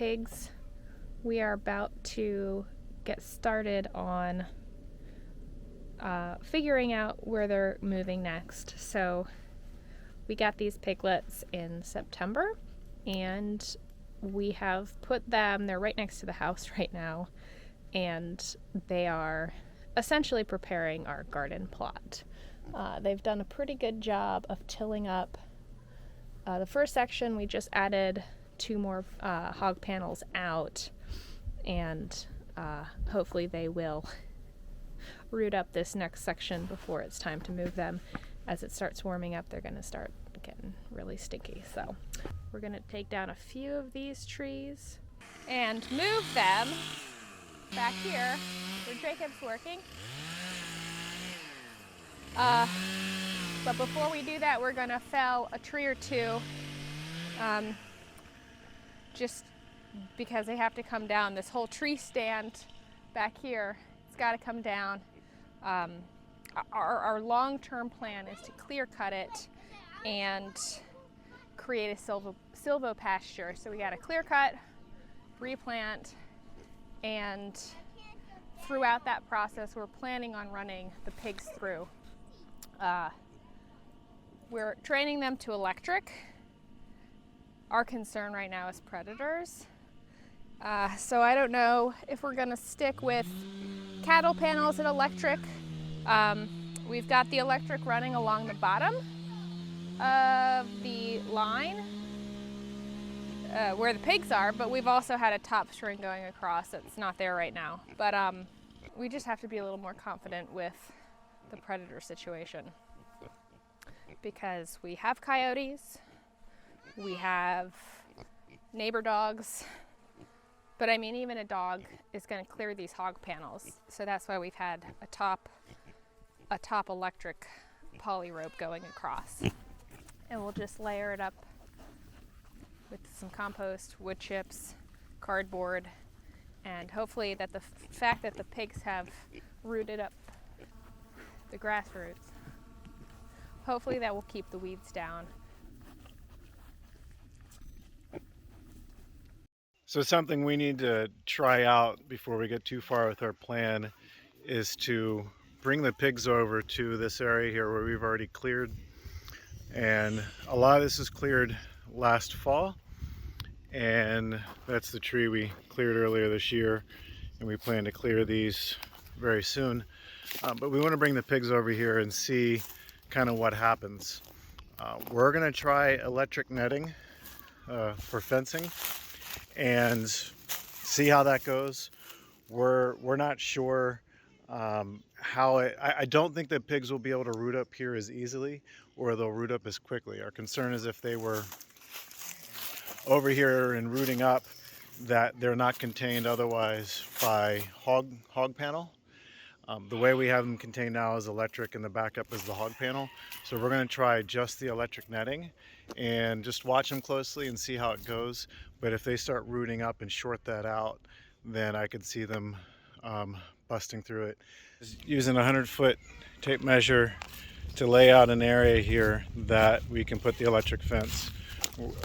pigs, we are about to get started on figuring out where they're moving next. So we got these piglets in September, and we have put them, they're right next to the house right now, and they are essentially preparing our garden plot. They've done a pretty good job of tilling up. The first section, we just added 2 more hog panels out, and hopefully they will root up this next section before it's time to move them. As it starts warming up, they're going to start getting really stinky. So we're going to take down a few of these trees and move them back here where Jacob's working. But before we do that, we're going to fell a tree or 2 just because they have to come down. This whole tree stand back here, it's got to come down. Our long-term plan is to clear cut it and create a silvo pasture. So we got to clear cut, replant, and throughout that process, we're planning on running the pigs through. We're training them to electric. Our concern right now is predators. So I don't know if we're gonna stick with cattle panels and electric. We've got the electric running along the bottom of the line where the pigs are, but we've also had a top string going across that's not there right now. But we just have to be a little more confident with the predator situation, because we have coyotes, we have neighbor dogs, but I mean, even a dog is going to clear these hog panels. So that's why we've had a top electric poly rope going across. And we'll just layer it up with some compost, wood chips, cardboard, and hopefully that the fact that the pigs have rooted up the grass roots, hopefully that will keep the weeds down. So something we need to try out before we get too far with our plan is to bring the pigs over to this area here where we've already cleared. And a lot of this was cleared last fall, and that's the tree we cleared earlier this year, and we plan to clear these very soon. But we want to bring the pigs over here and see kind of what happens. We're going to try electric netting for fencing and see how that goes. We're not sure how I don't think that pigs will be able to root up here as easily, or they'll root up as quickly. Our concern is if they were over here and rooting up, that they're not contained otherwise by hog panel. The way we have them contained now is electric, and the backup is the hog panel. So we're going to try just the electric netting and just watch them closely and see how it goes. But if they start rooting up and short that out, then I could see them busting through it. Using a 100-foot tape measure to lay out an area here that we can put the electric fence.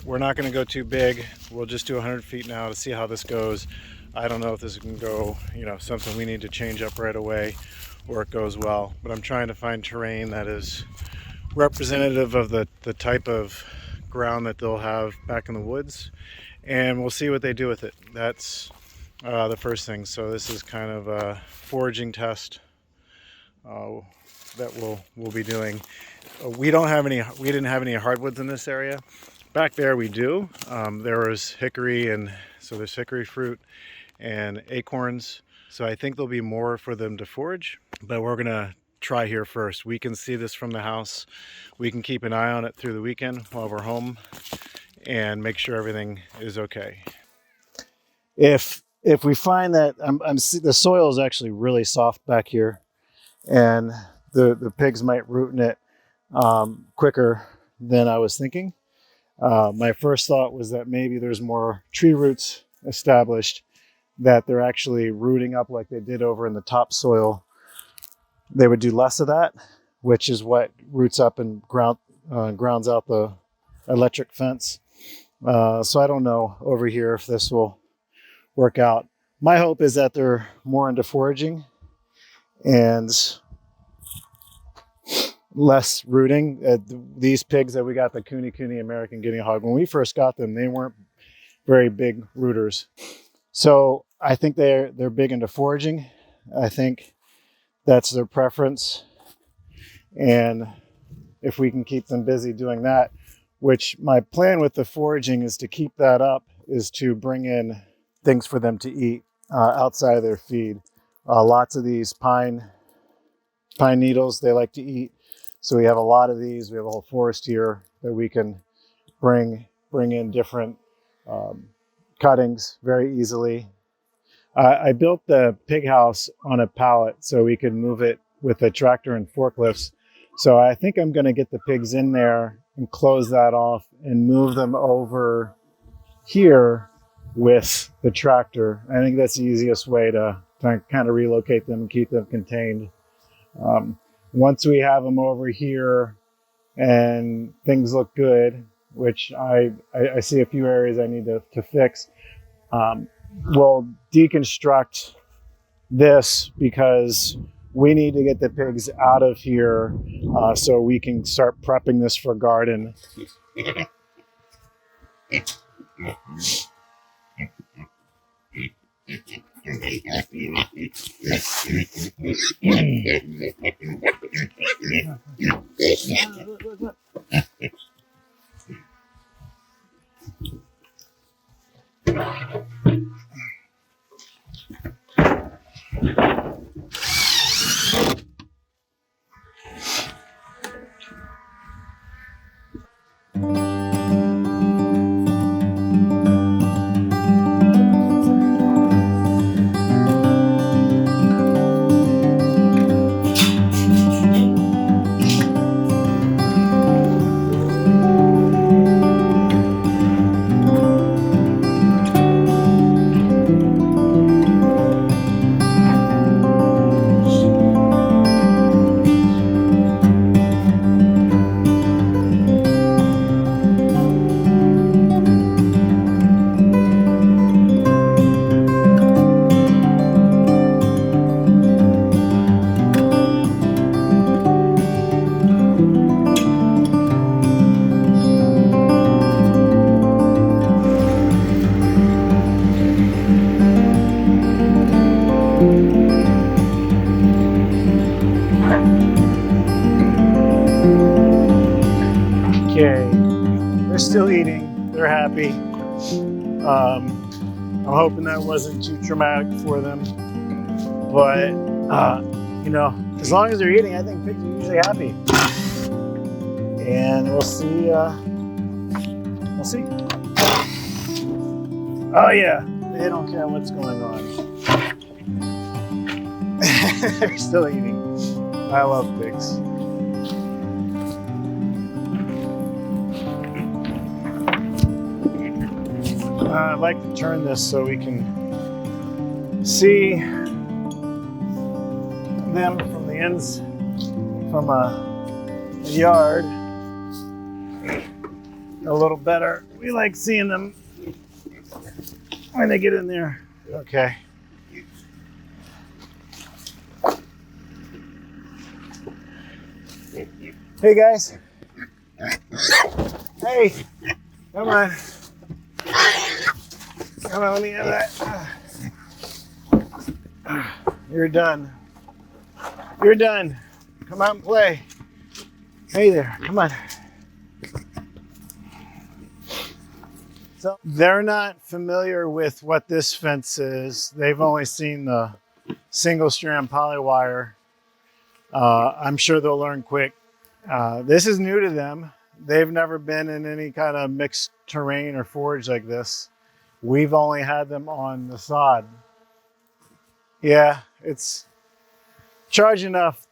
We're not going to go too big. We'll just do 100 feet now to see how this goes. I don't know if this can go, something we need to change up right away, or it goes well. But I'm trying to find terrain that is representative of the type of ground that they'll have back in the woods, and we'll see what they do with it. That's the first thing. So this is kind of a foraging test that we'll be doing. We didn't have any hardwoods in this area. Back there we do. There was hickory, and so there's hickory fruit and acorns. So I think there'll be more for them to forage, but we're gonna try here first. We can see this from the house. We can keep an eye on it through the weekend while we're home and make sure everything is okay. If we find that the soil is actually really soft back here, and the pigs might root in it quicker than I was thinking. My first thought was that maybe there's more tree roots established, that they're actually rooting up like they did over in the topsoil. They would do less of that, which is what roots up and grounds out the electric fence. So I don't know over here if this will work out. My hope is that they're more into foraging and less rooting. These pigs that we got, the KuneKune American Guinea Hog, when we first got them, they weren't very big rooters. So I think they're big into foraging. I think that's their preference. And if we can keep them busy doing that, which my plan with the foraging is to keep that up, is to bring in things for them to eat outside of their feed. Lots of these pine needles they like to eat. So we have a lot of these. We have a whole forest here that we can bring in different cuttings very easily. I built the pig house on a pallet so we could move it with a tractor and forklifts. So I think I'm going to get the pigs in there and close that off and move them over here with the tractor. I think that's the easiest way to kind of relocate them and keep them contained. Once we have them over here and things look good, which I see a few areas I need to fix, we'll deconstruct this because we need to get the pigs out of here so we can start prepping this for garden. Okay, they're still eating, they're happy. I'm hoping that wasn't too traumatic for them, but you know, as long as they're eating, I think pigs are usually happy. And we'll see, we'll see. Oh yeah, they don't care what's going on. They're still eating. I love pigs. I'd like to turn this so we can see them from the ends, from a yard a little better. We like seeing them when they get in there. Okay. Hey guys. Hey, come on. Come on, let me have that. You're done. You're done. Come out and play. Hey there, come on. So they're not familiar with what this fence is. They've only seen the single strand polywire. I'm sure they'll learn quick. This is new to them. They've never been in any kind of mixed terrain or forage like this. We've only had them on the sod. Yeah, it's charged enough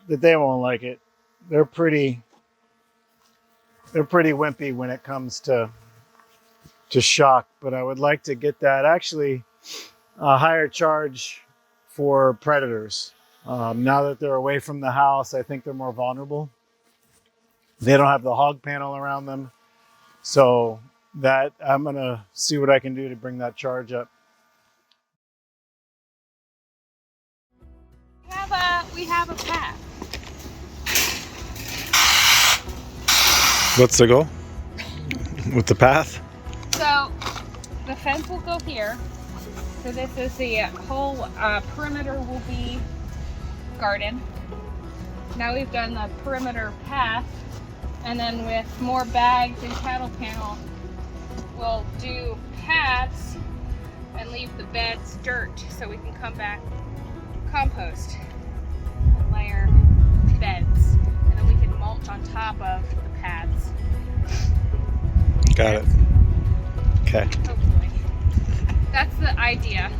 that they won't like it. They're pretty wimpy when it comes to shock, but I would like to get that actually a higher charge for predators. Now that they're away from the house, I think they're more vulnerable. They don't have the hog panel around them. So that I'm gonna see what I can do to bring that charge up. we have a path. What's the goal with the path? So the fence will go here. So this is the whole perimeter will be garden. Now we've done the perimeter path, and then with more bags and cattle panel, we'll do paths and leave the beds dirt so we can come back, compost, and layer beds, and then we can mulch on top of the paths. Got it. Okay. Hopefully. That's the idea.